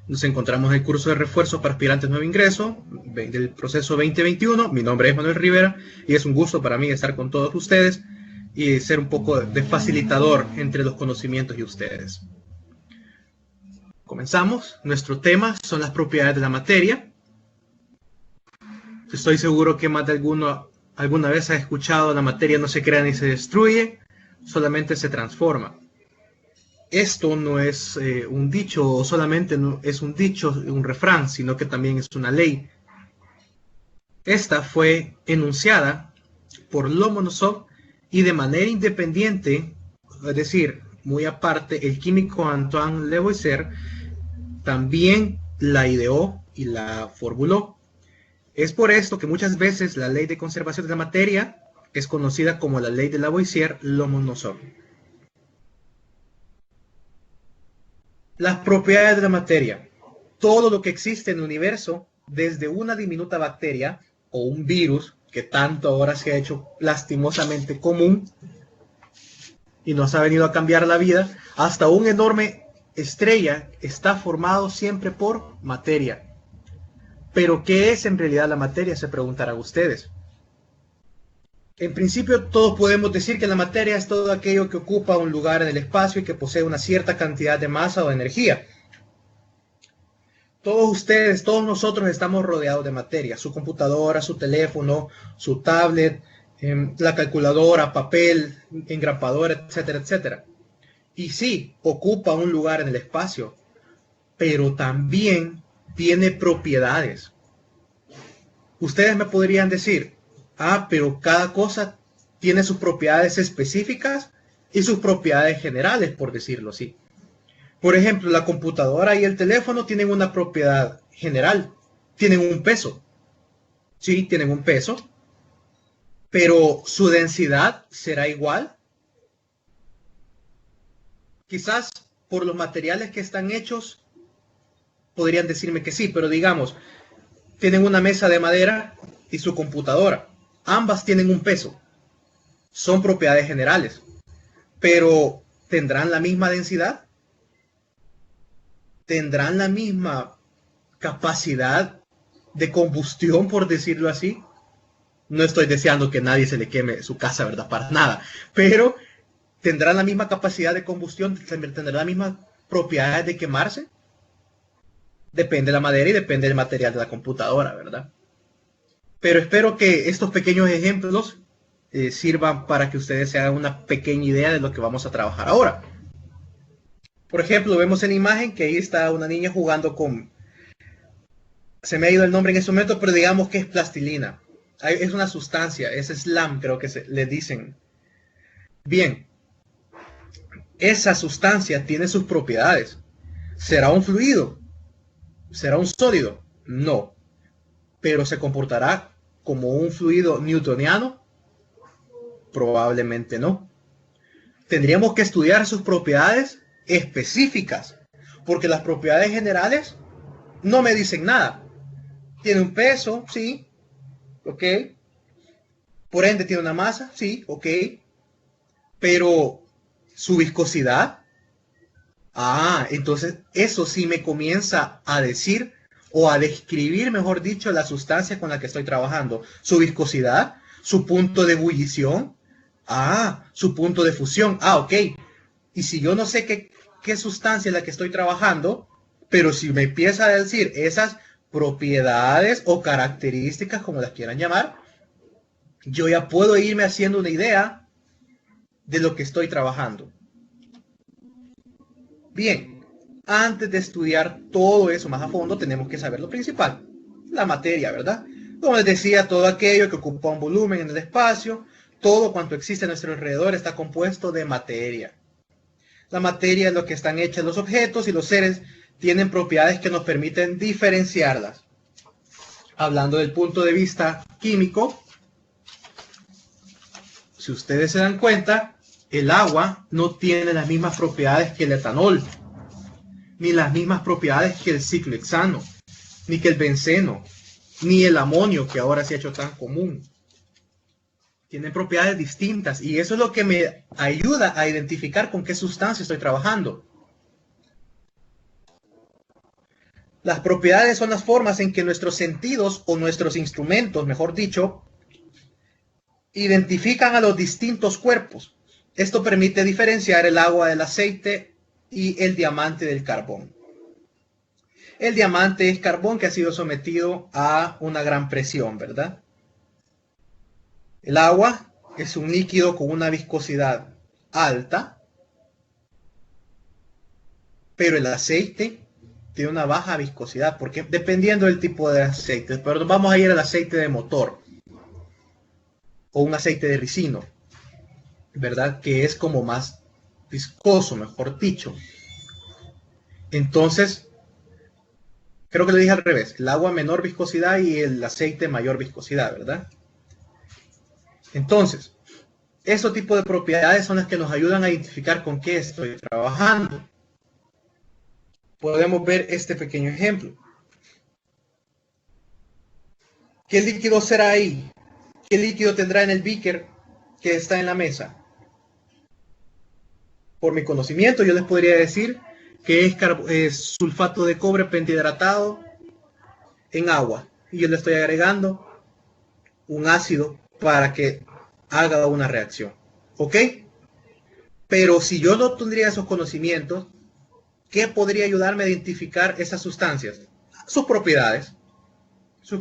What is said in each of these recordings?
Nos encontramos en el curso de refuerzo para aspirantes nuevo ingreso del proceso 2021. Mi nombre es Manuel Rivera y es un gusto para mí estar con todos ustedes y ser un poco de facilitador entre los conocimientos y ustedes. Comenzamos. Nuestro tema son las propiedades de la materia. Estoy seguro que más de alguna vez ha escuchado: la materia no se crea ni se destruye, solamente se transforma. Esto no es un dicho, o solamente no es un dicho, un refrán, sino que también es una ley. Esta fue enunciada por Lomonosov y de manera independiente, es decir, muy aparte, el químico Antoine Lavoisier también la ideó y la formuló. Es por esto que muchas veces la ley de conservación de la materia es conocida como la ley de Lavoisier-Lomonosov. Las propiedades de la materia. Todo lo que existe en el universo, desde una diminuta bacteria o un virus que tanto ahora se ha hecho lastimosamente común y nos ha venido a cambiar la vida, hasta una enorme estrella, está formado siempre por materia. Pero ¿qué es en realidad la materia?, se preguntarán ustedes. En principio, todos podemos decir que la materia es todo aquello que ocupa un lugar en el espacio y que posee una cierta cantidad de masa o de energía. Todos ustedes, todos nosotros estamos rodeados de materia. Su computadora, su teléfono, su tablet, la calculadora, papel, engrapadora, etcétera, etcétera. Y sí, ocupa un lugar en el espacio, pero también tiene propiedades. Ustedes me podrían decir: pero cada cosa tiene sus propiedades específicas y sus propiedades generales, por decirlo así. Por ejemplo, la computadora y el teléfono tienen una propiedad general, tienen un peso. Sí, tienen un peso, pero ¿su densidad será igual? Quizás por los materiales que están hechos podrían decirme que sí, pero digamos, tienen una mesa de madera y su computadora. Ambas tienen un peso, son propiedades generales, pero ¿tendrán la misma densidad? ¿Tendrán la misma capacidad de combustión, por decirlo así? No estoy deseando que nadie se le queme su casa, ¿verdad? Para nada, pero ¿tendrán la misma capacidad de combustión? ¿Tendrán la misma propiedad de quemarse? Depende de la madera y depende del material de la computadora, ¿verdad? Pero espero que estos pequeños ejemplos sirvan para que ustedes se hagan una pequeña idea de lo que vamos a trabajar ahora. Por ejemplo, vemos en la imagen que ahí está una niña jugando con... Se me ha ido el nombre en este momento, pero digamos que es plastilina. Es una sustancia, es slam, creo que le dicen. Bien, esa sustancia tiene sus propiedades. ¿Será un fluido? ¿Será un sólido? No. Pero se comportará como un fluido newtoniano. Probablemente no. Tendríamos que estudiar sus propiedades específicas, porque las propiedades generales no me dicen nada. Tiene un peso, sí, ok. Por ende tiene una masa, sí, ok. Pero su viscosidad, entonces eso sí me comienza a decir, o a describir, mejor dicho, la sustancia con la que estoy trabajando. Su viscosidad, su punto de ebullición, su punto de fusión, ok. Y si yo no sé qué sustancia es la que estoy trabajando, pero si me empieza a decir esas propiedades o características, como las quieran llamar, yo ya puedo irme haciendo una idea de lo que estoy trabajando. Bien, antes de estudiar todo eso más a fondo, tenemos que saber lo principal, la materia, ¿verdad? Como les decía, todo aquello que ocupa un volumen en el espacio, todo cuanto existe a nuestro alrededor está compuesto de materia. La materia es lo que están hechos los objetos, y los seres tienen propiedades que nos permiten diferenciarlas. Hablando del punto de vista químico, si ustedes se dan cuenta, el agua no tiene las mismas propiedades que el etanol, ni las mismas propiedades que el ciclohexano, ni que el benceno, ni el amonio, que ahora se ha hecho tan común. Tienen propiedades distintas, y eso es lo que me ayuda a identificar con qué sustancia estoy trabajando. Las propiedades son las formas en que nuestros sentidos o nuestros instrumentos, mejor dicho, identifican a los distintos cuerpos. Esto permite diferenciar el agua del aceite y el diamante del carbón. El diamante es carbón que ha sido sometido a una gran presión, ¿verdad? El agua es un líquido con una viscosidad alta, pero el aceite tiene una baja viscosidad, porque dependiendo del tipo de aceite, pero vamos a ir al aceite de motor o un aceite de ricino, ¿verdad? Que es como más viscoso, mejor dicho. Entonces, creo que lo dije al revés, el agua menor viscosidad y el aceite mayor viscosidad, ¿verdad? Entonces, esos tipos de propiedades son las que nos ayudan a identificar con qué estoy trabajando. Podemos ver este pequeño ejemplo. ¿Qué líquido será ahí? ¿Qué líquido tendrá en el beaker que está en la mesa? Por mi conocimiento, yo les podría decir que es sulfato de cobre pentihidratado en agua. Y yo le estoy agregando un ácido para que haga una reacción. ¿Ok? Pero si yo no tendría esos conocimientos, ¿qué podría ayudarme a identificar esas sustancias? Sus propiedades, su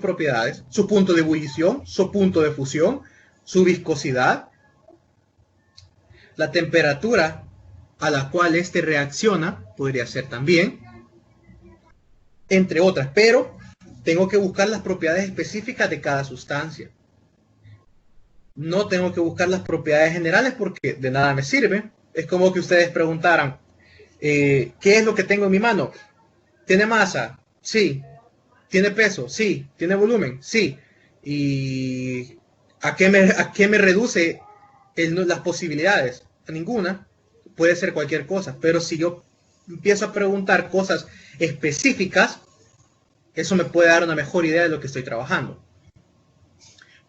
punto de ebullición, su punto de fusión, su viscosidad, la temperatura a la cual este reacciona, podría ser también, entre otras, pero tengo que buscar las propiedades específicas de cada sustancia. No tengo que buscar las propiedades generales porque de nada me sirve. Es como que ustedes preguntaran, ¿qué es lo que tengo en mi mano? ¿Tiene masa? Sí. ¿Tiene peso? Sí. ¿Tiene volumen? Sí. ¿Y a qué me reduce las posibilidades? A ninguna. Puede ser cualquier cosa. Pero si yo empiezo a preguntar cosas específicas, eso me puede dar una mejor idea de lo que estoy trabajando.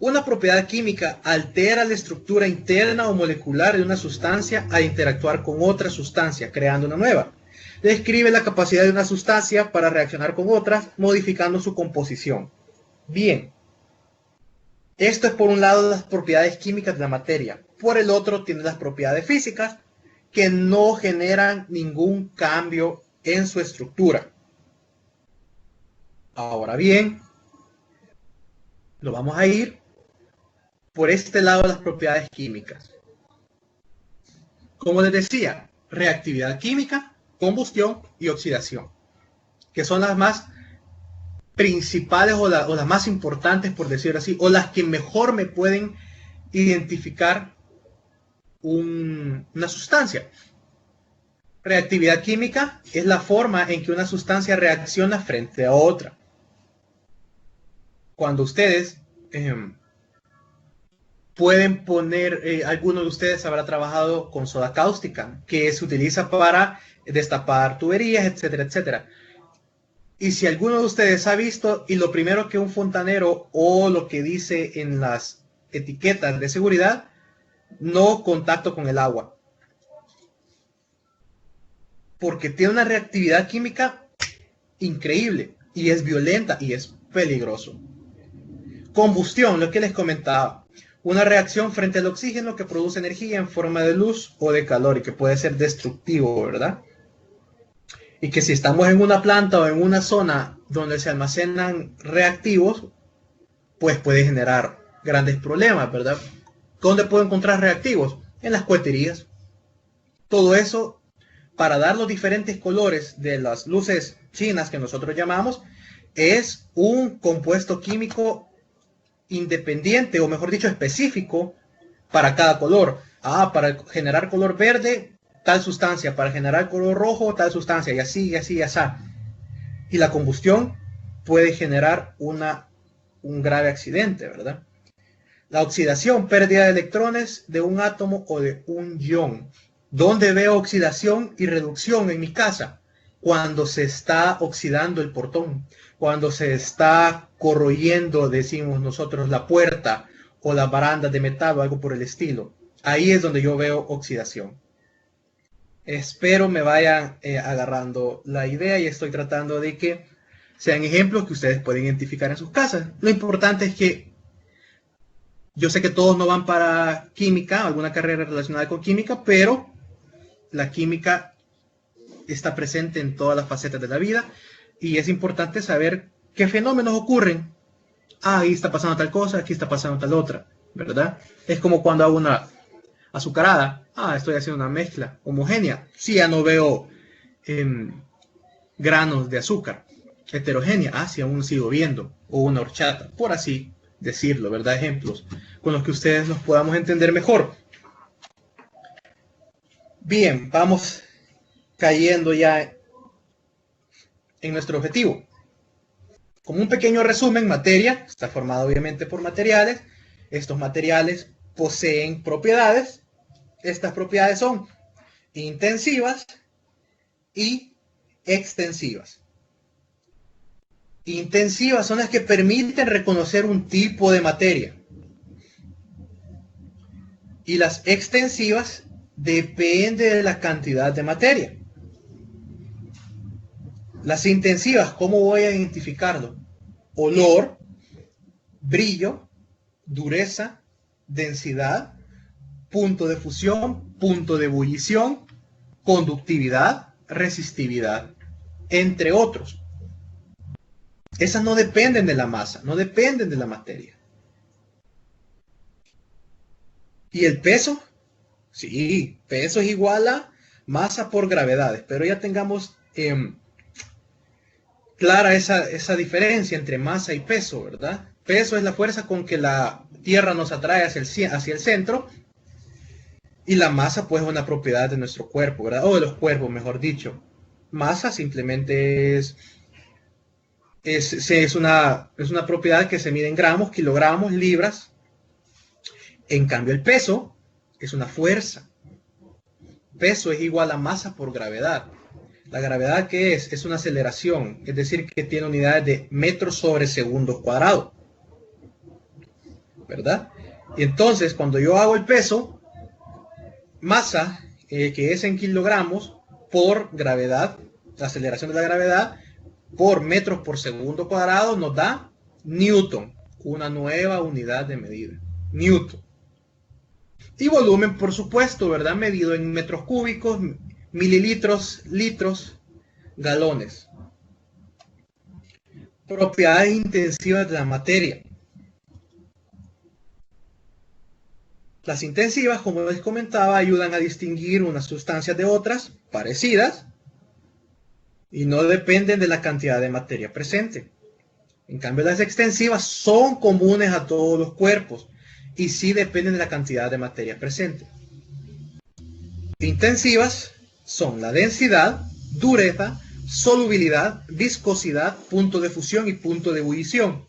Una propiedad química altera la estructura interna o molecular de una sustancia al interactuar con otra sustancia, creando una nueva. Describe la capacidad de una sustancia para reaccionar con otras, modificando su composición. Bien, esto es por un lado las propiedades químicas de la materia. Por el otro tiene las propiedades físicas que no generan ningún cambio en su estructura. Ahora bien, lo vamos a ir por este lado de las propiedades químicas. Como les decía, reactividad química, combustión y oxidación, que son las más principales o las más importantes, por decirlo así, o las que mejor me pueden identificar una sustancia. Reactividad química es la forma en que una sustancia reacciona frente a otra. Cuando ustedes pueden poner, alguno de ustedes habrá trabajado con soda cáustica, que se utiliza para destapar tuberías, etcétera, etcétera. Y si alguno de ustedes ha visto, y lo primero que un fontanero o lo que dice en las etiquetas de seguridad, no contacto con el agua. Porque tiene una reactividad química increíble y es violenta y es peligroso. Combustión, lo que les comentaba. Una reacción frente al oxígeno que produce energía en forma de luz o de calor y que puede ser destructivo, ¿verdad? Y que si estamos en una planta o en una zona donde se almacenan reactivos, pues puede generar grandes problemas, ¿verdad? ¿Dónde puedo encontrar reactivos? En las coheterías. Todo eso para dar los diferentes colores de las luces chinas que nosotros llamamos, es un compuesto químico independiente, o mejor dicho, específico para cada color. Para generar color verde, tal sustancia, para generar color rojo, tal sustancia, y así, y así, y así. Y la combustión puede generar un grave accidente, ¿verdad? La oxidación, pérdida de electrones de un átomo o de un ion. ¿Dónde veo oxidación y reducción en mi casa? Cuando se está oxidando el portón, cuando se está corroyendo, decimos nosotros, la puerta o las barandas de metal o algo por el estilo. Ahí es donde yo veo oxidación. Espero me vayan agarrando la idea y estoy tratando de que sean ejemplos que ustedes pueden identificar en sus casas. Lo importante es que yo sé que todos no van para química, alguna carrera relacionada con química, pero la química está presente en todas las facetas de la vida y es importante saber qué fenómenos ocurren. Ah, ahí está pasando tal cosa, aquí está pasando tal otra, ¿verdad? Es como cuando hago una azucarada. Ah, estoy haciendo una mezcla homogénea. Sí, ya no veo granos de azúcar. Heterogénea. Ah, sí, aún sigo viendo. O una horchata, por así decirlo, ¿verdad? Ejemplos con los que ustedes nos podamos entender mejor. Bien, vamos cayendo ya en nuestro objetivo. Como un pequeño resumen, materia está formada obviamente por materiales. Estos materiales poseen propiedades. Estas propiedades son intensivas y extensivas. Intensivas son las que permiten reconocer un tipo de materia. Y las extensivas dependen de la cantidad de materia. Las intensivas, ¿cómo voy a identificarlo? Olor, brillo, dureza, densidad, punto de fusión, punto de ebullición, conductividad, resistividad, entre otros. Esas no dependen de la masa, no dependen de la materia. ¿Y el peso? Sí, peso es igual a masa por gravedades, pero ya tengamos clara esa diferencia entre masa y peso, ¿verdad? Peso es la fuerza con que la Tierra nos atrae hacia el centro, y la masa pues es una propiedad de nuestro cuerpo, ¿verdad? O de los cuerpos, mejor dicho. Masa simplemente es una propiedad que se mide en gramos, kilogramos, libras. En cambio, el peso es una fuerza. Peso es igual a masa por gravedad. La gravedad, ¿qué es? Es una aceleración, es decir, que tiene unidades de metros sobre segundo cuadrado, ¿verdad? Y entonces, cuando yo hago el peso, masa, que es en kilogramos, por gravedad, la aceleración de la gravedad, por metros por segundo cuadrado, nos da Newton, una nueva unidad de medida, Newton. Y volumen, por supuesto, ¿verdad? Medido en metros cúbicos, mililitros, litros, galones. Propiedades intensivas de la materia. Las intensivas, como les comentaba, ayudan a distinguir unas sustancias de otras parecidas y no dependen de la cantidad de materia presente. En cambio, las extensivas son comunes a todos los cuerpos y sí dependen de la cantidad de materia presente. Intensivas son la densidad, dureza, solubilidad, viscosidad, punto de fusión y punto de ebullición.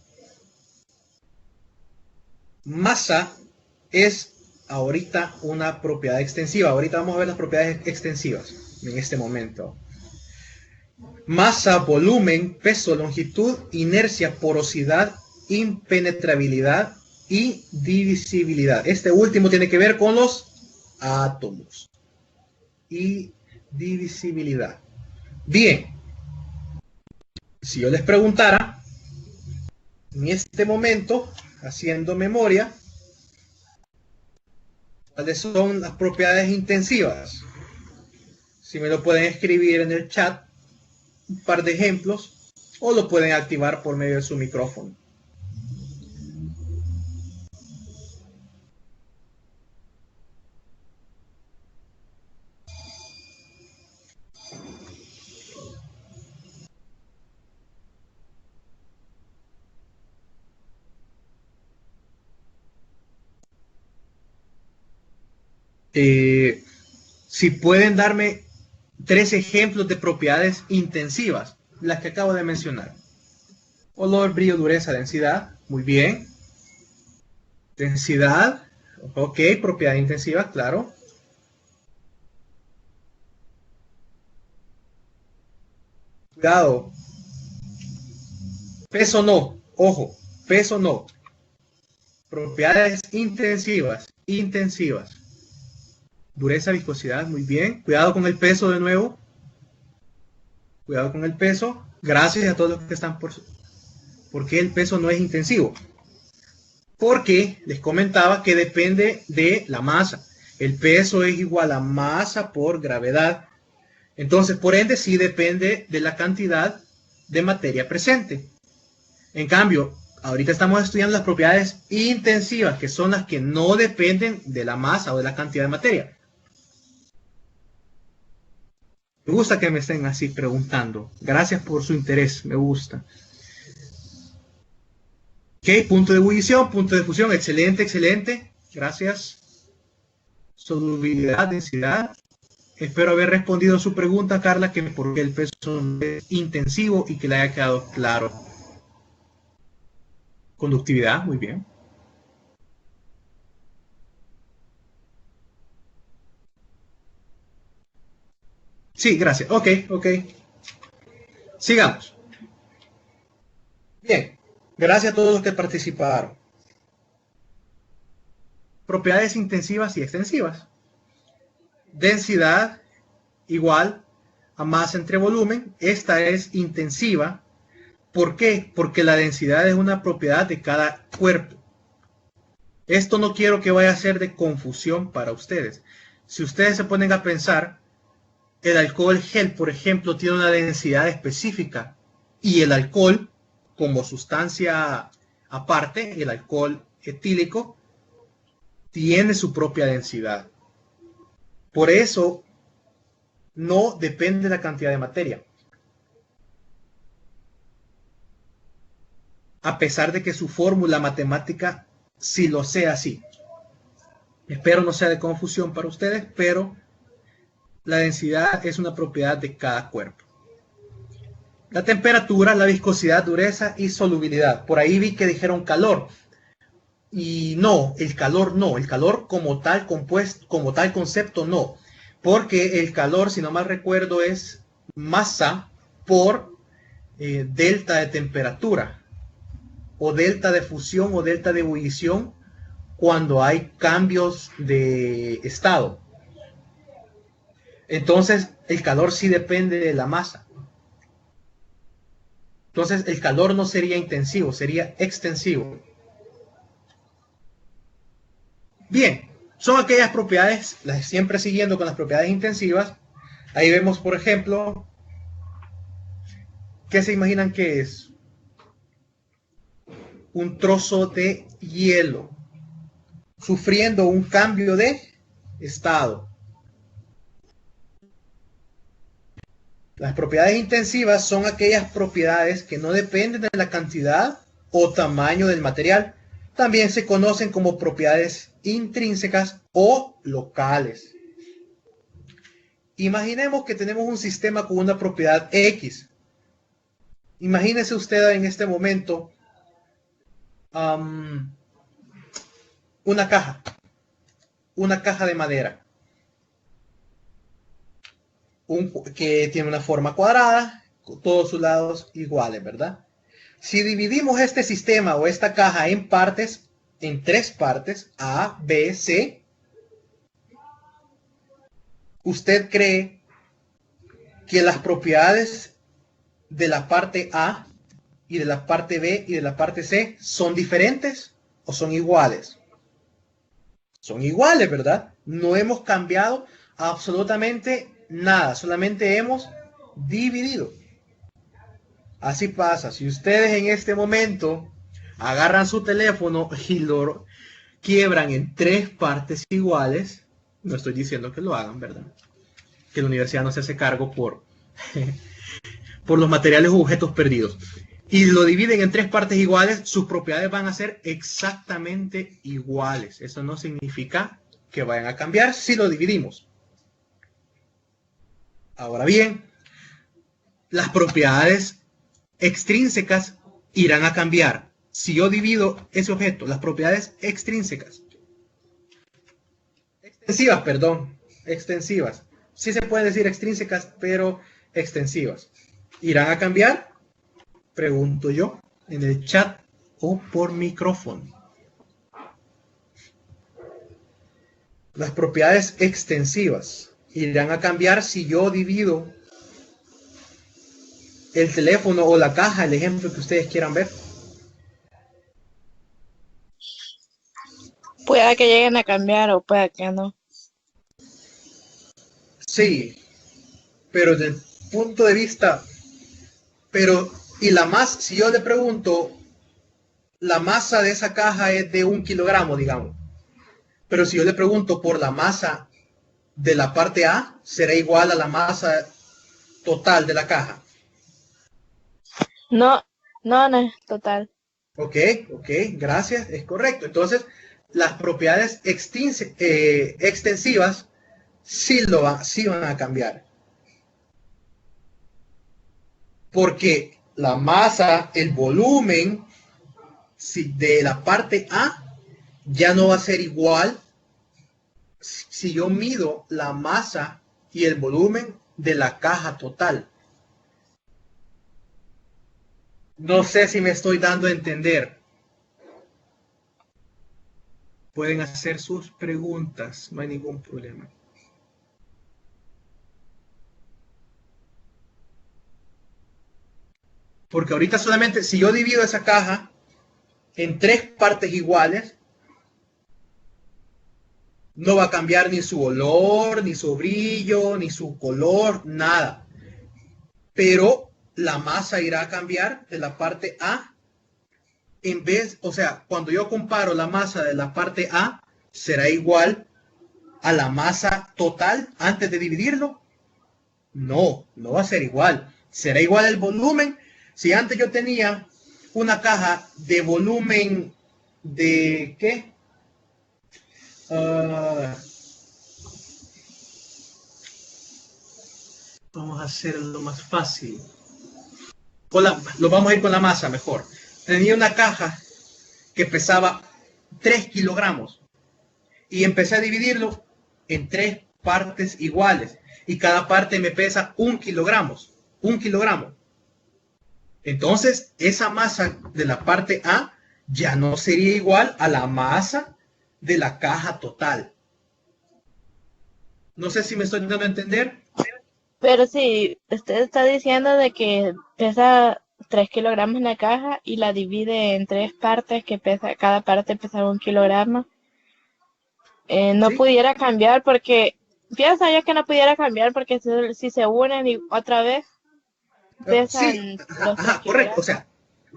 Masa es ahorita una propiedad extensiva. Ahorita vamos a ver las propiedades extensivas en este momento. Masa, volumen, peso, longitud, inercia, porosidad, impenetrabilidad y divisibilidad. Este último tiene que ver con los átomos. Y divisibilidad. Bien, si yo les preguntara en este momento, haciendo memoria, ¿cuáles son las propiedades intensivas? Si me lo pueden escribir en el chat, un par de ejemplos, o lo pueden activar por medio de su micrófono. Si pueden darme 3 ejemplos de propiedades intensivas, las que acabo de mencionar. Olor, brillo, dureza, densidad. Muy bien. Densidad. Ok, propiedad intensiva, claro. Cuidado. Peso no. Ojo, peso no. Propiedades intensivas. Intensivas. Dureza, viscosidad, muy bien. Cuidado con el peso de nuevo. Cuidado con el peso. Gracias a todos los que están ¿por qué el peso no es intensivo? Porque les comentaba que depende de la masa. El peso es igual a masa por gravedad. Entonces, por ende, sí depende de la cantidad de materia presente. En cambio, ahorita estamos estudiando las propiedades intensivas, que son las que no dependen de la masa o de la cantidad de materia. Me gusta que me estén así preguntando. Gracias por su interés, me gusta. Ok, punto de ebullición, punto de fusión, excelente, excelente. Gracias. Solubilidad, densidad. Espero haber respondido a su pregunta, Carla, que por qué el peso es intensivo y que le haya quedado claro. Conductividad, muy bien. Sí, gracias. Ok, ok. Sigamos. Bien. Gracias a todos los que participaron. Propiedades intensivas y extensivas. Densidad igual a masa entre volumen. Esta es intensiva. ¿Por qué? Porque la densidad es una propiedad de cada cuerpo. Esto no quiero que vaya a ser de confusión para ustedes. Si ustedes se ponen a pensar, el alcohol gel, por ejemplo, tiene una densidad específica y el alcohol, como sustancia aparte, el alcohol etílico, tiene su propia densidad. Por eso, no depende de la cantidad de materia. A pesar de que su fórmula matemática sí lo sea así. Espero no sea de confusión para ustedes, pero la densidad es una propiedad de cada cuerpo. La temperatura, la viscosidad, dureza y solubilidad. Por ahí vi que dijeron calor. Y no, el calor como tal compuesto, como tal concepto no. Porque el calor, si no mal recuerdo, es masa por delta de temperatura, o delta de fusión, o delta de ebullición, cuando hay cambios de estado. Entonces, el calor sí depende de la masa. Entonces, el calor no sería intensivo, sería extensivo. Bien, son aquellas propiedades, siempre siguiendo con las propiedades intensivas. Ahí vemos, por ejemplo, ¿qué se imaginan que es? Un trozo de hielo sufriendo un cambio de estado. Las propiedades intensivas son aquellas propiedades que no dependen de la cantidad o tamaño del material. También se conocen como propiedades intrínsecas o locales. Imaginemos que tenemos un sistema con una propiedad X. Imagínese usted en este momento una caja de madera. Que tiene una forma cuadrada, con todos sus lados iguales, ¿verdad? Si dividimos este sistema o esta caja en partes, en tres partes, A, B, C, ¿usted cree que las propiedades de la parte A y de la parte B y de la parte C son diferentes o son iguales? Son iguales, ¿verdad? No hemos cambiado absolutamente nada, solamente hemos dividido. Así pasa, si ustedes en este momento agarran su teléfono y lo quiebran en tres partes iguales, no estoy diciendo que lo hagan, ¿verdad? Que la universidad no se hace cargo por los materiales o objetos perdidos. Y lo dividen en tres partes iguales, sus propiedades van a ser exactamente iguales. Eso no significa que vayan a cambiar si lo dividimos. Ahora bien, las propiedades extrínsecas irán a cambiar. Si yo divido ese objeto, las propiedades extrínsecas, extensivas. Sí se puede decir extrínsecas, pero extensivas. ¿Irán a cambiar? Pregunto yo en el chat o por micrófono. Las propiedades extensivas irán a cambiar si yo divido el teléfono o la caja, el ejemplo que ustedes quieran ver. Pueda que lleguen a cambiar o pueda que no. Sí, pero desde el punto de vista, pero, y la masa, si yo le pregunto, la masa de esa caja es de 1 kilogramo, digamos, pero si yo le pregunto por la masa de la parte A, será igual a la masa total de la caja. No, no, no, total. Ok, ok, gracias, es correcto. Entonces, las propiedades extensivas sí van a cambiar. Porque la masa, el volumen de la parte A ya no va a ser igual si yo mido la masa y el volumen de la caja total. No sé si me estoy dando a entender. Pueden hacer sus preguntas, no hay ningún problema. Porque ahorita solamente, si yo divido esa caja en 3 partes iguales, no va a cambiar ni su olor, ni su brillo, ni su color, nada. Pero la masa irá a cambiar de la parte A en vez, o sea, cuando yo comparo la masa de la parte A, será igual a la masa total antes de dividirlo. No, no va a ser igual. Será igual el volumen. Si antes yo tenía una caja de volumen de ¿qué? Uh, vamos a hacerlo más fácil. Lo vamos a ir con la masa mejor. Tenía una caja que pesaba 3 kilogramos y empecé a dividirlo en 3 partes iguales y cada parte me pesa 1 kilogramo. 1 kilogramo. Entonces, esa masa de la parte A ya no sería igual a la masa de la caja total. No sé si me estoy dando a entender. Pero sí, usted está diciendo de que pesa 3 kilogramos en la caja y la divide en 3 partes que pesa, cada parte pesa 1 kilogramo. No ¿Sí? pudiera cambiar porque, piensa yo que no pudiera cambiar porque si se unen y otra vez Sí, pesan ajá, los 3 ajá, correcto. kilogramos.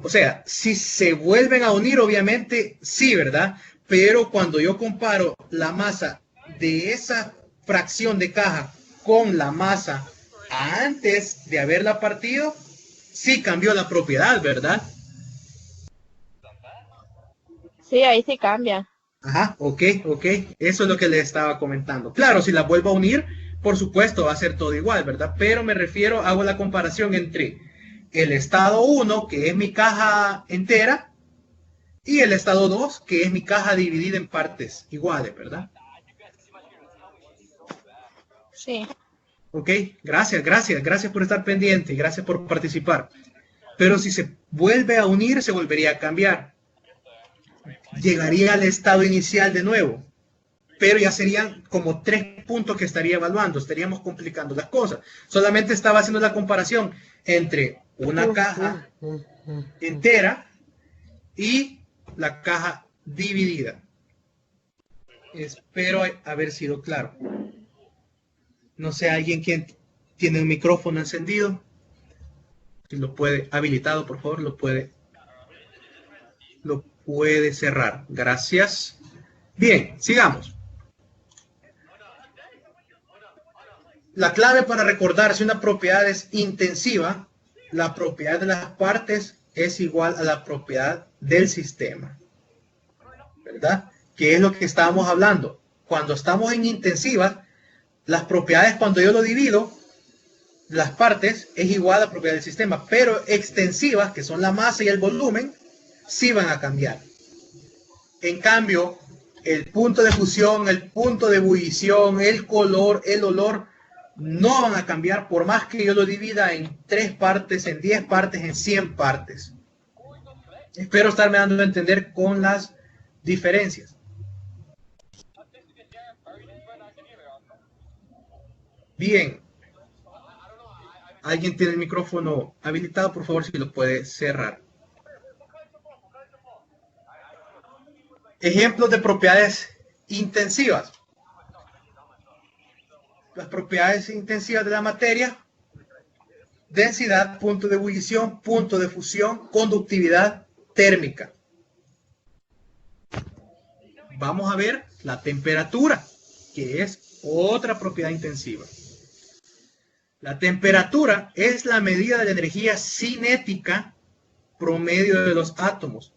O sea, si se vuelven a unir, obviamente sí, ¿verdad? Pero cuando yo comparo la masa de esa fracción de caja con la masa antes de haberla partido, sí cambió la propiedad, ¿verdad? Sí, ahí sí cambia. Ajá, ok, ok. Eso es lo que le estaba comentando. Claro, si la vuelvo a unir, por supuesto, va a ser todo igual, ¿verdad? Pero me refiero, hago la comparación entre el estado 1, que es mi caja entera, y el estado 2, que es mi caja dividida en partes iguales, ¿verdad? Sí. Ok, gracias, gracias, gracias por estar pendiente y gracias por participar. Pero si se vuelve a unir, se volvería a cambiar. Llegaría al estado inicial de nuevo, pero ya serían como 3 puntos que estaría evaluando, estaríamos complicando las cosas. Solamente estaba haciendo la comparación entre una caja entera y la caja dividida. Espero haber sido claro. No sé, alguien quien tiene un micrófono encendido, si lo puede, habilitado, por favor, lo puede cerrar. Gracias. Bien, sigamos. La clave para recordar si una propiedad es intensiva, la propiedad de las partes es igual a la propiedad del sistema, ¿verdad? Que es lo que estábamos hablando. Cuando estamos en intensiva, las propiedades cuando yo lo divido, las partes es igual a la propiedad del sistema, pero extensivas, que son la masa y el volumen, sí van a cambiar. En cambio, el punto de fusión, el punto de ebullición, el color, el olor, no van a cambiar por más que yo lo divida en 3 partes, en 10 partes, en 100 partes. Espero estarme dando a entender con las diferencias. Bien. ¿Alguien tiene el micrófono habilitado? Por favor, si lo puede cerrar. Ejemplos de propiedades intensivas. Las propiedades intensivas de la materia: densidad, punto de ebullición, punto de fusión, conductividad térmica. Vamos a ver la temperatura, que es otra propiedad intensiva. La temperatura es la medida de la energía cinética promedio de los átomos.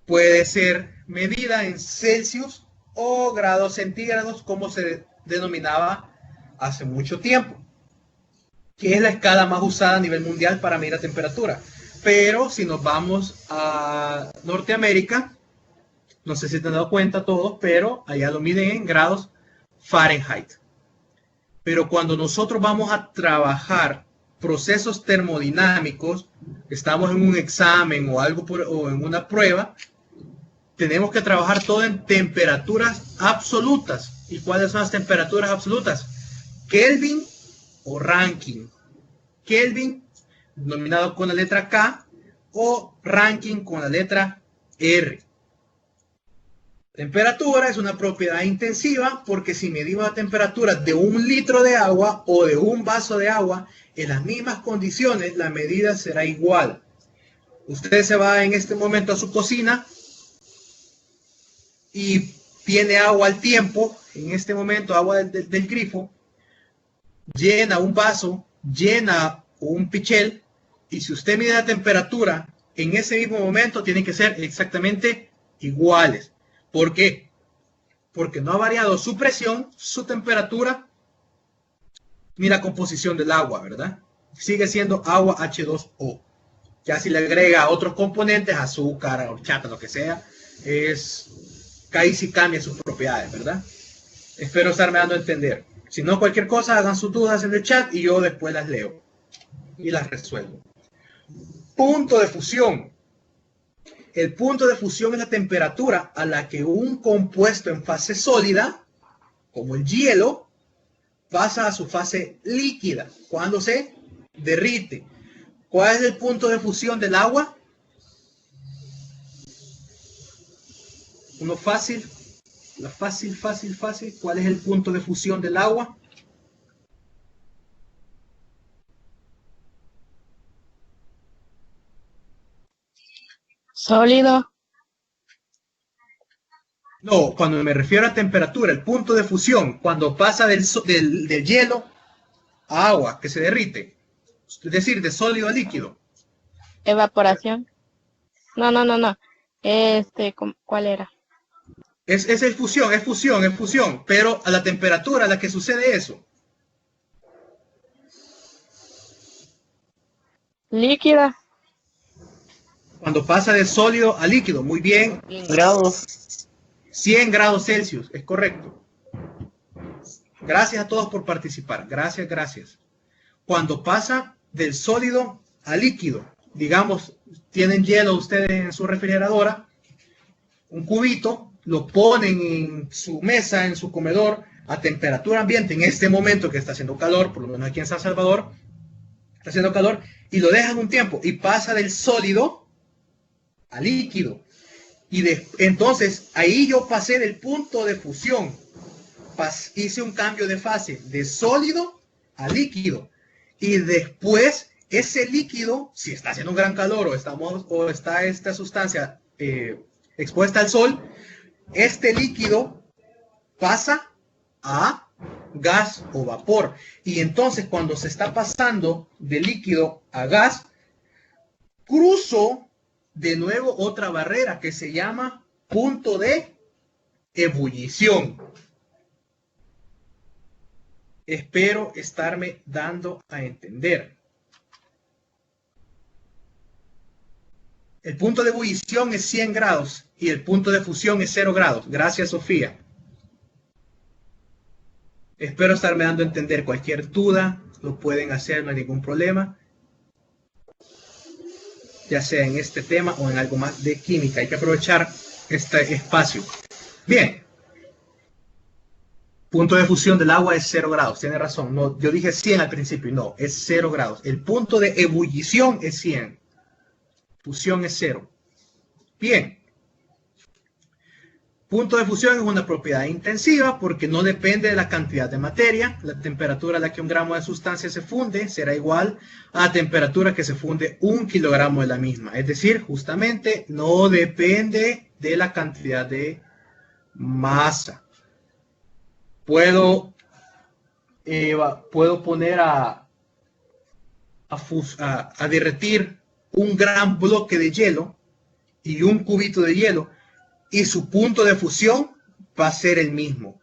Puede ser medida en Celsius o grados centígrados, como se denominaba hace mucho tiempo, que es la escala más usada a nivel mundial para medir la temperatura. Pero si nos vamos a Norteamérica, no sé si te han dado cuenta todos, pero allá lo miden en grados Fahrenheit. Pero cuando nosotros vamos a trabajar procesos termodinámicos, estamos en un examen o algo o en una prueba, tenemos que trabajar todo en temperaturas absolutas. ¿Y cuáles son las temperaturas absolutas? Kelvin o Rankine. Kelvin, denominado con la letra K, o Rankine con la letra R. Temperatura es una propiedad intensiva porque si medimos la temperatura de 1 litro de agua o de un vaso de agua en las mismas condiciones, la medida será igual. Usted se va en este momento a su cocina y tiene agua al tiempo, en este momento agua del grifo, llena un vaso, llena un pichel, y si usted mide la temperatura en ese mismo momento, tienen que ser exactamente iguales. ¿Por qué? Porque no ha variado su presión, su temperatura, ni la composición del agua, ¿verdad? Sigue siendo agua H2O. Ya si le agrega otros componentes, azúcar, horchata, lo que sea, ahí sí cambia sus propiedades, ¿verdad? Espero estarme dando a entender. Si no, cualquier cosa, hagan sus dudas en el chat y yo después las leo y las resuelvo. Punto de fusión. El punto de fusión es la temperatura a la que un compuesto en fase sólida, como el hielo, pasa a su fase líquida cuando se derrite. ¿Cuál es el punto de fusión del agua? Uno fácil. Fácil. ¿Cuál es el punto de fusión del agua? Sólido. No, cuando me refiero a temperatura, el punto de fusión, cuando pasa del hielo a agua, que se derrite. Es decir, de sólido a líquido. Evaporación. No. ¿Cuál era? Es fusión, pero a la temperatura a la que sucede eso. Líquida. Cuando pasa de sólido a líquido, muy bien. 100 grados Celsius, es correcto. Gracias a todos por participar. Gracias. Cuando pasa del sólido a líquido, digamos, tienen hielo ustedes en su refrigeradora, un cubito, lo ponen en su mesa, en su comedor, a temperatura ambiente, en este momento que está haciendo calor, por lo menos aquí en San Salvador, está haciendo calor, y lo dejan un tiempo, y pasa del sólido a líquido. Y entonces, ahí yo pasé del punto de fusión, hice un cambio de fase, de sólido a líquido, y después ese líquido, si está haciendo un gran calor o está esta sustancia expuesta al sol, este líquido pasa a gas o vapor. Y entonces cuando se está pasando de líquido a gas, cruzo de nuevo otra barrera que se llama punto de ebullición. Espero estarme dando a entender. El punto de ebullición es 100 grados y el punto de fusión es 0 grados. Gracias, Sofía. Espero estarme dando a entender. Cualquier duda lo pueden hacer, no hay ningún problema. Ya sea en este tema o en algo más de química. Hay que aprovechar este espacio. Bien. Punto de fusión del agua es 0 grados, tiene razón. No, yo dije 100 al principio, no, es 0 grados. El punto de ebullición es 100. Fusión es 0. Bien. Punto de fusión es una propiedad intensiva porque no depende de la cantidad de materia. La temperatura a la que un gramo de sustancia se funde será igual a la temperatura que se funde 1 kilogramo de la misma. Es decir, justamente no depende de la cantidad de masa. Puedo poner a derretir un gran bloque de hielo y un cubito de hielo y su punto de fusión va a ser el mismo.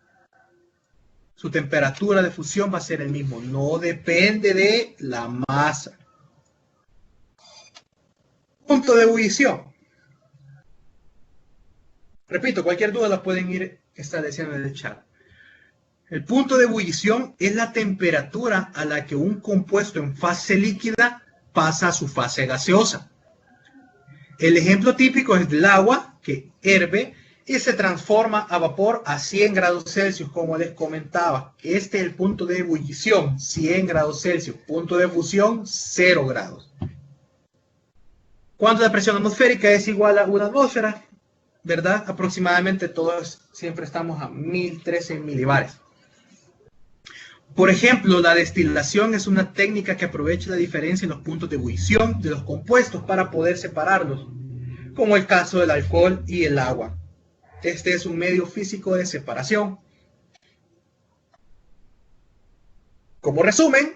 Su temperatura de fusión va a ser el mismo. No depende de la masa. Punto de ebullición. Repito, cualquier duda la pueden ir estableciendo en el chat. El punto de ebullición es la temperatura a la que un compuesto en fase líquida pasa a su fase gaseosa. El ejemplo típico es del agua, que hierve y se transforma a vapor a 100 grados Celsius, como les comentaba. Este es el punto de ebullición, 100 grados Celsius. Punto de fusión, 0 grados. Cuando la presión atmosférica es igual a una atmósfera, ¿verdad? Aproximadamente todos siempre estamos a 1013 milibares. Por ejemplo, la destilación es una técnica que aprovecha la diferencia en los puntos de ebullición de los compuestos para poder separarlos, como el caso del alcohol y el agua. Este es un medio físico de separación. Como resumen,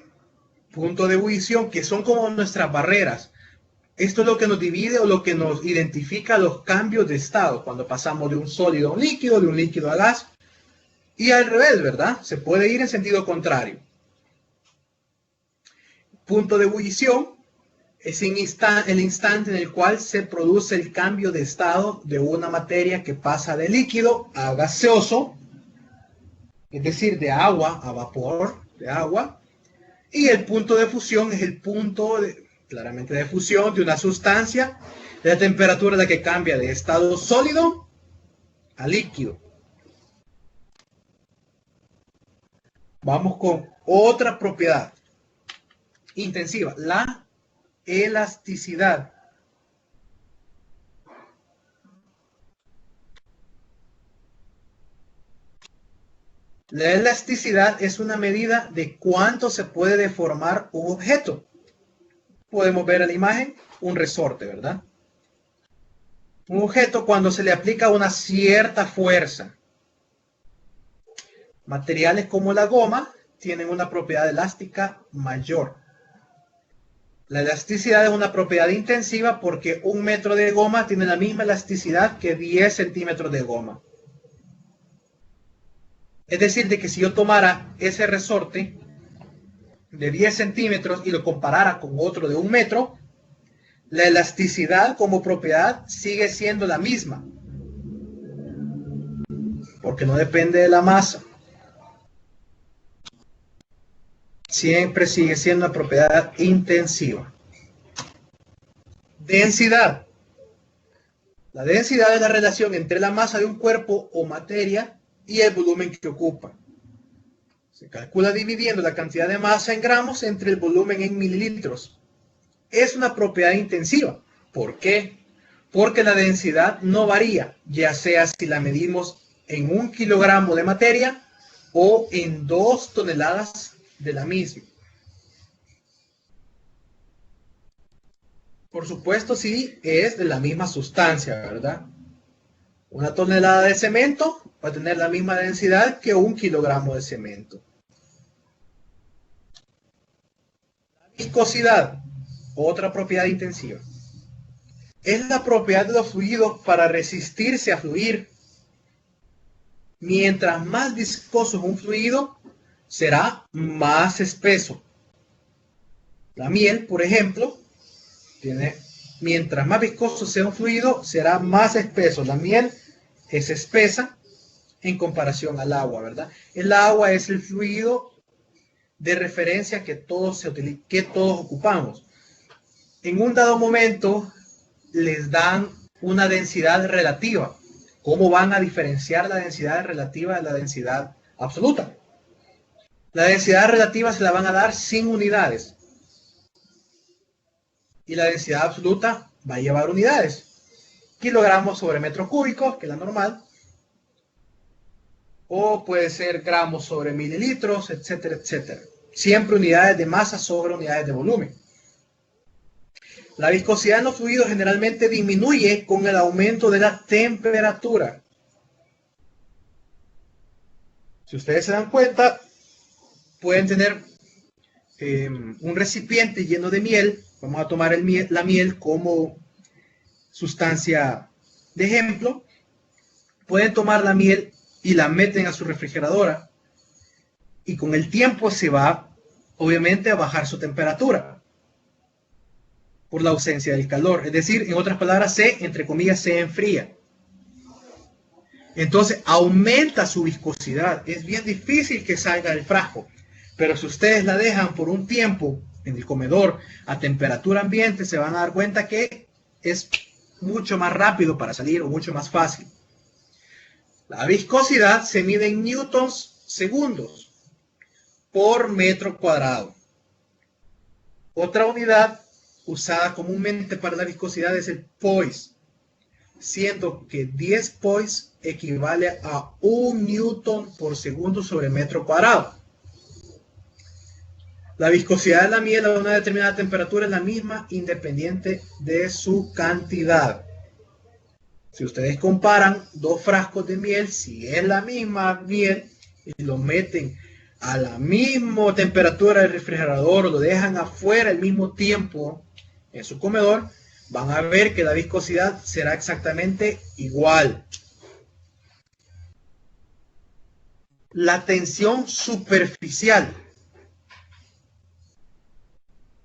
punto de ebullición, que son como nuestras barreras. Esto es lo que nos divide o lo que nos identifica los cambios de estado, cuando pasamos de un sólido a un líquido a gas. Y al revés, ¿verdad? Se puede ir en sentido contrario. Punto de ebullición es el instante en el cual se produce el cambio de estado de una materia que pasa de líquido a gaseoso, es decir, de agua a vapor, de agua. Y el punto de fusión es el punto claramente de fusión de una sustancia, de la temperatura a la que cambia de estado sólido a líquido. Vamos con otra propiedad intensiva, la elasticidad. La elasticidad es una medida de cuánto se puede deformar un objeto. Podemos ver en la imagen un resorte, ¿verdad? Un objeto cuando se le aplica una cierta fuerza. Materiales como la goma tienen una propiedad elástica mayor. La elasticidad es una propiedad intensiva porque 1 metro de goma tiene la misma elasticidad que 10 centímetros de goma. Es decir, de que si yo tomara ese resorte de 10 centímetros y lo comparara con otro de 1 metro, la elasticidad como propiedad sigue siendo la misma, porque no depende de la masa. Siempre sigue siendo una propiedad intensiva. Densidad. La densidad es la relación entre la masa de un cuerpo o materia y el volumen que ocupa. Se calcula dividiendo la cantidad de masa en gramos entre el volumen en mililitros. Es una propiedad intensiva. ¿Por qué? Porque la densidad no varía, ya sea si la medimos en 1 kilogramo de materia o en 2 toneladas de la misma. Por supuesto, sí, es de la misma sustancia, ¿verdad? 1 tonelada de cemento va a tener la misma densidad que 1 kilogramo de cemento. Viscosidad, otra propiedad intensiva. Es la propiedad de los fluidos para resistirse a fluir. Mientras más viscoso es un fluido, será más espeso. La miel, por ejemplo, mientras más viscoso sea un fluido, será más espeso. La miel es espesa en comparación al agua, ¿verdad? El agua es el fluido de referencia que todos ocupamos. En un dado momento les dan una densidad relativa. ¿Cómo van a diferenciar la densidad relativa de la densidad absoluta. La densidad relativa se la van a dar sin unidades. Y la densidad absoluta va a llevar unidades. Kilogramos sobre metros cúbicos, que es la normal. O puede ser gramos sobre mililitros, etcétera, etcétera. Siempre unidades de masa sobre unidades de volumen. La viscosidad en los fluidos generalmente disminuye con el aumento de la temperatura. Si ustedes se dan cuenta, pueden tener un recipiente lleno de miel. Vamos a tomar la miel como sustancia de ejemplo. Pueden tomar la miel y la meten a su refrigeradora. Y con el tiempo se va, obviamente, a bajar su temperatura por la ausencia del calor. Es decir, en otras palabras, entre comillas, se enfría. Entonces, aumenta su viscosidad. Es bien difícil que salga del frasco. Pero si ustedes la dejan por un tiempo en el comedor a temperatura ambiente, se van a dar cuenta que es mucho más rápido para salir o mucho más fácil. La viscosidad se mide en newtons segundos por metro cuadrado. Otra unidad usada comúnmente para la viscosidad es el poise, siendo que 10 poise equivale a 1 newton por segundo sobre metro cuadrado. La viscosidad de la miel a una determinada temperatura es la misma independiente de su cantidad. Si ustedes comparan dos frascos de miel, si es la misma miel y lo meten a la misma temperatura del refrigerador o lo dejan afuera al mismo tiempo en su comedor, van a ver que la viscosidad será exactamente igual. La tensión superficial.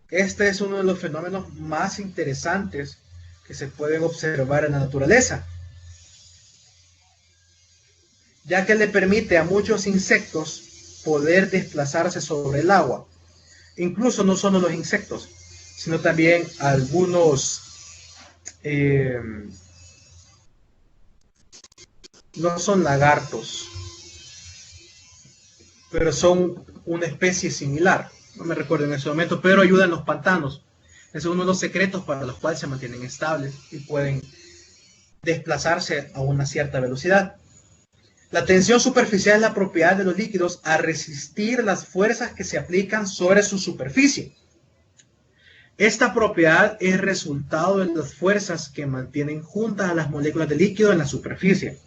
Este es uno de los fenómenos más interesantes que se pueden observar en la naturaleza, ya que le permite a muchos insectos poder desplazarse sobre el agua. Incluso no solo los insectos, sino también algunos, no son lagartos, pero son una especie similar. No me recuerdo en ese momento, pero ayudan los pantanos. Ese es uno de los secretos para los cuales se mantienen estables y pueden desplazarse a una cierta velocidad. La tensión superficial es la propiedad de los líquidos a resistir las fuerzas que se aplican sobre su superficie. Esta propiedad es resultado de las fuerzas que mantienen juntas a las moléculas de líquido en la superficie.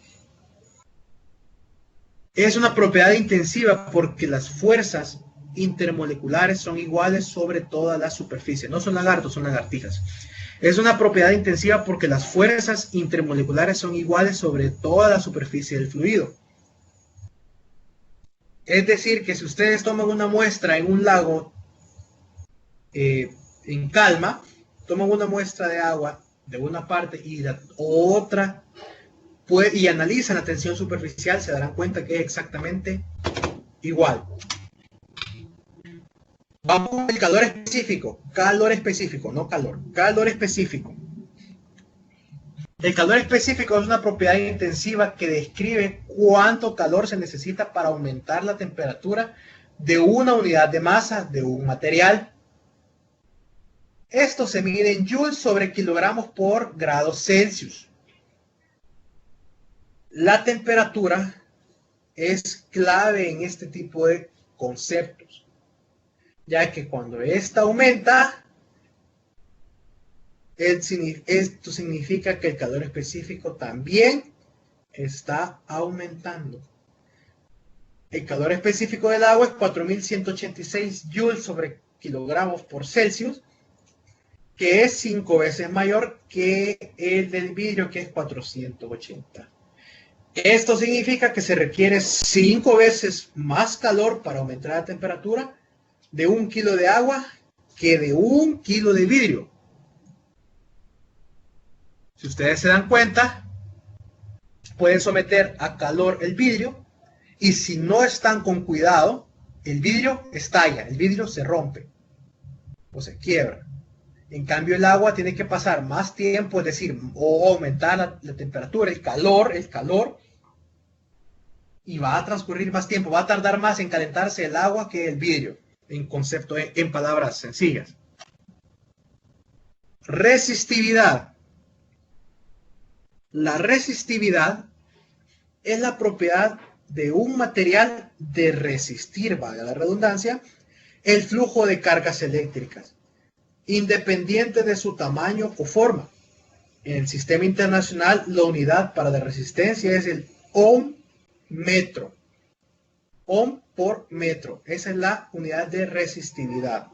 Es una propiedad intensiva porque las fuerzas intermoleculares son iguales sobre toda la superficie. No son lagartos, son lagartijas. Es una propiedad intensiva porque las fuerzas intermoleculares son iguales sobre toda la superficie del fluido. Es decir, que si ustedes toman una muestra en un lago en calma, toman una muestra de agua de una parte y la otra y analizan la tensión superficial, se darán cuenta que es exactamente igual. Vamos al calor específico, no calor, calor específico. El calor específico es una propiedad intensiva que describe cuánto calor se necesita para aumentar la temperatura de una unidad de masa de un material. Esto se mide en joules sobre kilogramos por grados Celsius. La temperatura es clave en este tipo de conceptos, ya que cuando esta aumenta, esto significa que el calor específico también está aumentando. El calor específico del agua es 4186 joules sobre kilogramos por Celsius, que es 5 veces mayor que el del vidrio, que es 480. Esto significa que se requiere 5 veces más calor para aumentar la temperatura de 1 kilo de agua que de 1 kilo de vidrio. Si ustedes se dan cuenta, pueden someter a calor el vidrio y si no están con cuidado, el vidrio estalla, el vidrio se rompe o se quiebra. En cambio, el agua tiene que pasar más tiempo, es decir, o aumentar la temperatura, el calor, y va a transcurrir más tiempo, va a tardar más en calentarse el agua que el vidrio, en concepto, en palabras sencillas. Resistividad. La resistividad es la propiedad de un material de resistir, valga la redundancia, el flujo de cargas eléctricas, independiente de su tamaño o forma. En el sistema internacional, la unidad para la resistencia es el ohm metro. Ohm por metro. Esa es la unidad de resistividad.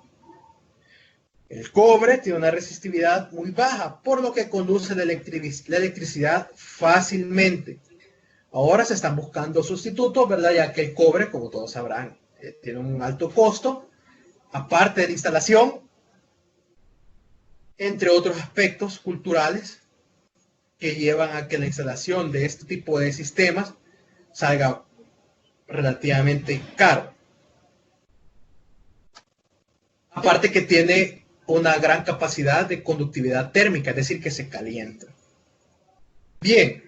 El cobre tiene una resistividad muy baja, por lo que conduce la electricidad fácilmente. Ahora se están buscando sustitutos, ¿verdad? Ya que el cobre, como todos sabrán, tiene un alto costo, aparte de la instalación, entre otros aspectos culturales que llevan a que la instalación de este tipo de sistemas salga relativamente caro. Aparte que tiene una gran capacidad de conductividad térmica, es decir, que se calienta. Bien,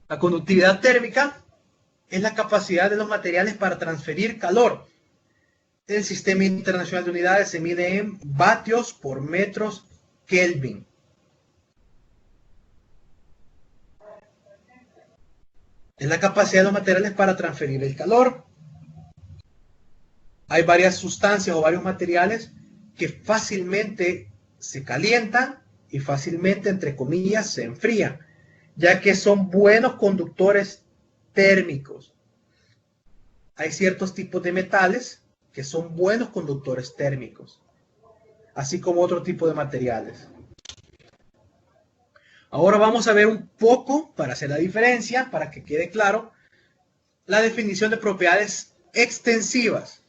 la conductividad térmica es la capacidad de los materiales para transferir calor. El sistema internacional de unidades se mide en vatios por metros Kelvin. Es la capacidad de los materiales para transferir el calor. Hay varias sustancias o varios materiales que fácilmente se calientan y fácilmente, entre comillas, se enfrían, ya que son buenos conductores térmicos. Hay ciertos tipos de metales que son buenos conductores térmicos, así como otro tipo de materiales. Ahora vamos a ver un poco, para hacer la diferencia, para que quede claro, la definición de propiedades extensivas.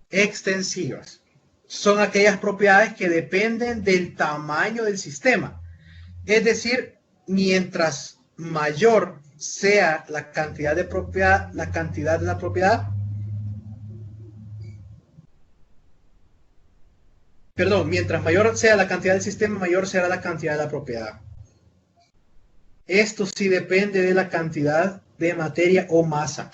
Extensivas son aquellas propiedades que dependen del tamaño del sistema. Es decir, mientras mayor sea la cantidad de la propiedad, mientras mayor sea la cantidad del sistema, mayor será la cantidad de la propiedad. Esto sí depende de la cantidad de materia o masa.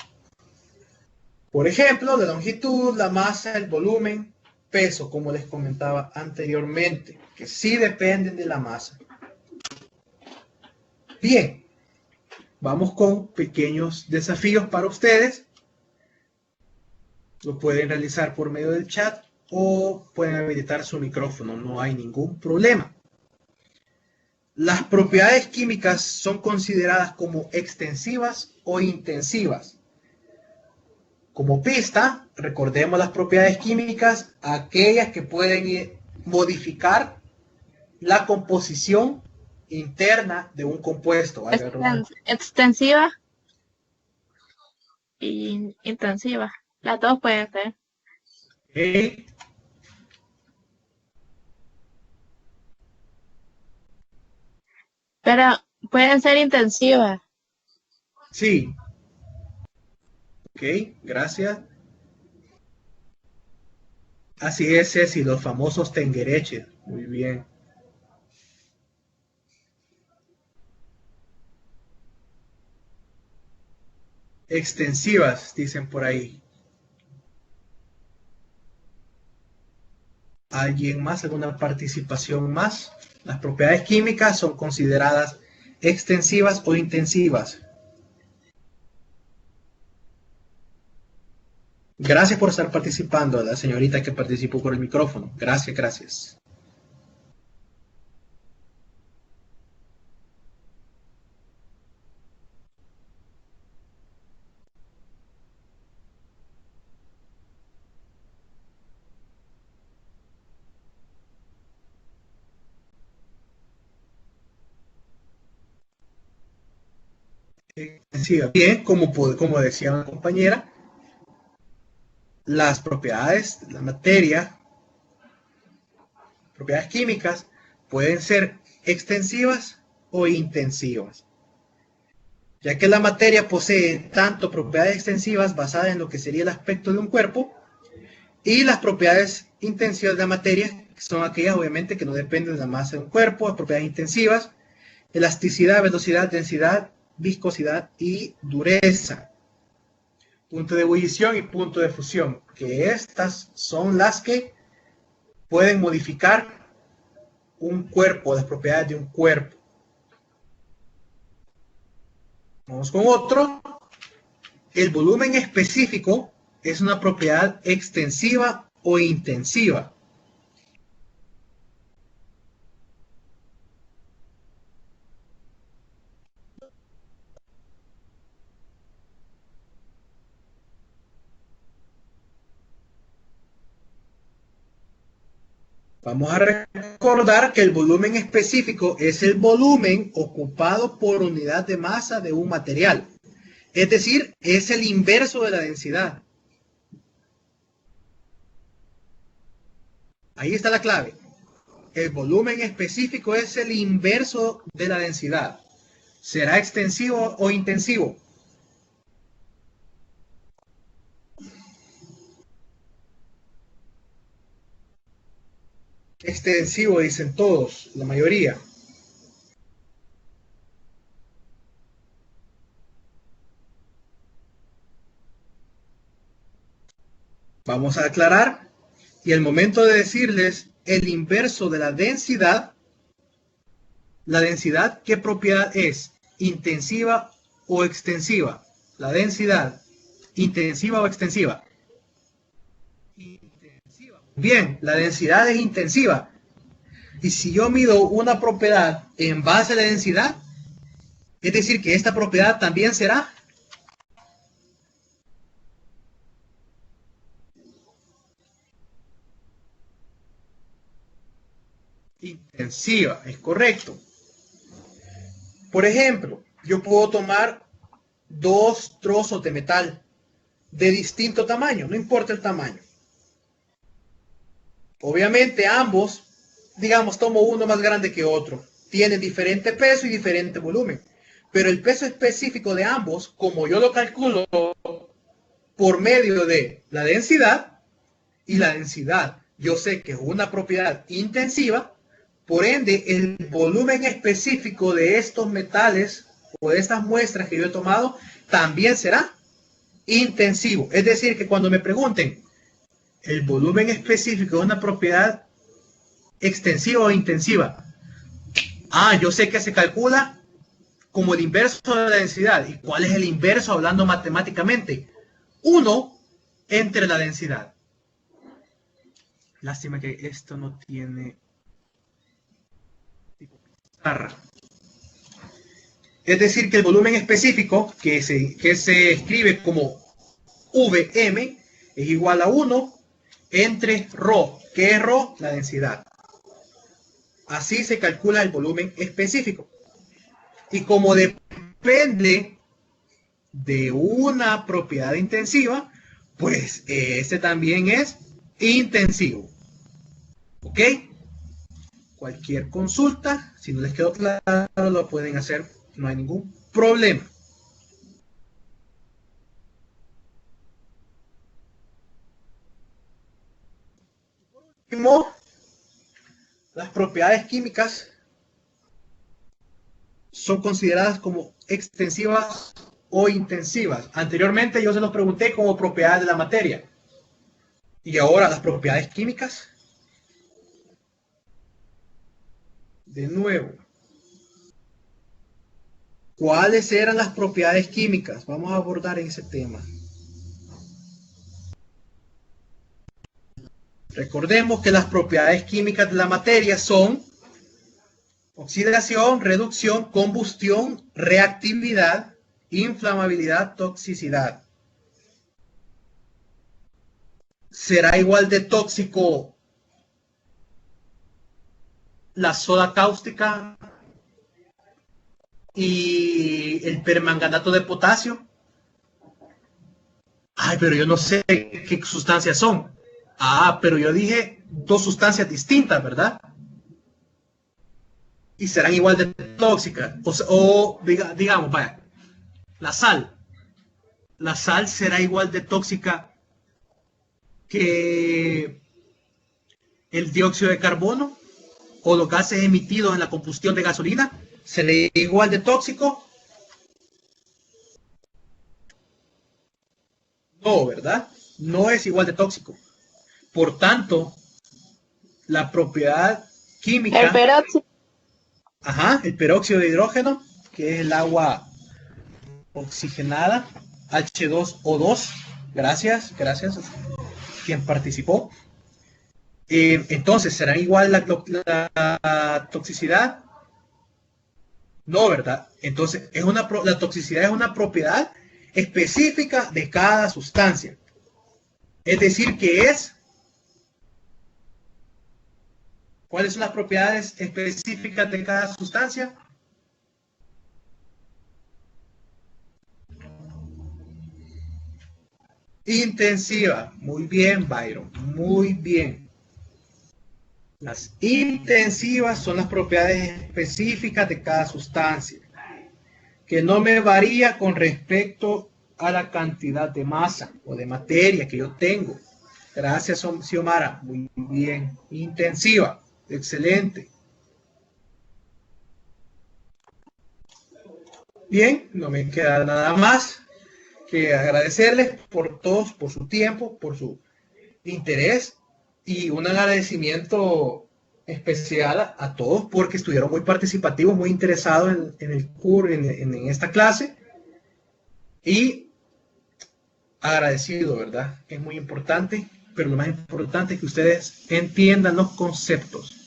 Por ejemplo, la longitud, la masa, el volumen, peso, como les comentaba anteriormente, que sí dependen de la masa. Bien, vamos con pequeños desafíos para ustedes. Lo pueden realizar por medio del chat o pueden habilitar su micrófono, no hay ningún problema. Las propiedades químicas son consideradas como extensivas o intensivas. Como pista, recordemos las propiedades químicas, aquellas que pueden modificar la composición interna de un compuesto. Extensiva y intensiva. Las dos pueden ser. Okay. Pero pueden ser intensivas. Sí. Ok, gracias. Así es, Ceci, los famosos tenguereches. Muy bien. Extensivas, dicen por ahí. ¿Alguien más? ¿Alguna participación más? Las propiedades químicas son consideradas extensivas o intensivas. Gracias por estar participando, la señorita que participó por el micrófono. Gracias, gracias. Bien, como decía la compañera, las propiedades de la materia, propiedades químicas, pueden ser extensivas o intensivas, ya que la materia posee tanto propiedades extensivas basadas en lo que sería el aspecto de un cuerpo, y las propiedades intensivas de la materia, que son aquellas obviamente que no dependen de la masa de un cuerpo, las propiedades intensivas, elasticidad, velocidad, densidad viscosidad y dureza. Punto de ebullición y punto de fusión, que estas son las que pueden modificar un cuerpo, las propiedades de un cuerpo. Vamos con otro. El volumen específico es una propiedad extensiva o intensiva. Vamos a recordar que el volumen específico es el volumen ocupado por unidad de masa de un material. Es decir, es el inverso de la densidad. Ahí está la clave. El volumen específico es el inverso de la densidad. ¿Será extensivo o intensivo? Extensivo, dicen todos, la mayoría. Vamos a aclarar. Y al momento de decirles el inverso de la densidad, ¿qué propiedad es? ¿Intensiva o extensiva? La densidad, ¿intensiva o extensiva? Intensiva. Bien, la densidad es intensiva. Y si yo mido una propiedad en base a la densidad, es decir, que esta propiedad también será intensiva, es correcto. Por ejemplo, yo puedo tomar dos trozos de metal de distinto tamaño, no importa el tamaño. Obviamente ambos, digamos, tomo uno más grande que otro, tienen diferente peso y diferente volumen, pero el peso específico de ambos, como yo lo calculo por medio de la densidad, y la densidad yo sé que es una propiedad intensiva, por ende el volumen específico de estos metales o de estas muestras que yo he tomado también será intensivo. Es decir, que cuando me pregunten el volumen específico de una propiedad extensiva o intensiva, yo sé que se calcula como el inverso de la densidad. ¿Y cuál es el inverso hablando matemáticamente? 1 entre la densidad. Lástima que esto no tiene pizarra. Es decir, que el volumen específico, que se escribe como Vm, es igual a 1 entre ρ. ¿Qué es ρ? La densidad. Así se calcula el volumen específico. Y como depende de una propiedad intensiva, pues este también es intensivo. ¿Ok? Cualquier consulta, si no les quedó claro, lo pueden hacer, no hay ningún problema. Por último, las propiedades químicas son consideradas como extensivas o intensivas. Anteriormente yo se los pregunté como propiedades de la materia. Y ahora las propiedades químicas. De nuevo, ¿cuáles eran las propiedades químicas? Vamos a abordar ese tema. Recordemos que las propiedades químicas de la materia son oxidación, reducción, combustión, reactividad, inflamabilidad, toxicidad. ¿Será igual de tóxico la soda cáustica y el permanganato de potasio? Pero yo no sé qué sustancias son. Pero yo dije dos sustancias distintas, ¿verdad? Y serán igual de tóxicas. Digamos, vaya, la sal. La sal será igual de tóxica que el dióxido de carbono o los gases emitidos en la combustión de gasolina. ¿Será igual de tóxico? ¿verdad? No es igual de tóxico. Por tanto, la propiedad El química, peróxido. el peróxido de hidrógeno, que es el agua oxigenada, H2O2, gracias a quien participó. Entonces, ¿será igual la toxicidad? No, ¿verdad? Entonces, la toxicidad es una propiedad específica de cada sustancia. Es decir, ¿cuáles son las propiedades específicas de cada sustancia? Intensiva. Muy bien, Byron. Muy bien. Las intensivas son las propiedades específicas de cada sustancia, que no me varía con respecto a la cantidad de masa o de materia que yo tengo. Gracias, Xiomara. Muy bien. Intensiva. Excelente. Bien, no me queda nada más que agradecerles por todos, por su tiempo, por su interés y un agradecimiento especial a todos porque estuvieron muy participativos, muy interesados en el curso, en esta clase y agradecido, ¿verdad? Es muy importante, pero lo más importante es que ustedes entiendan los conceptos.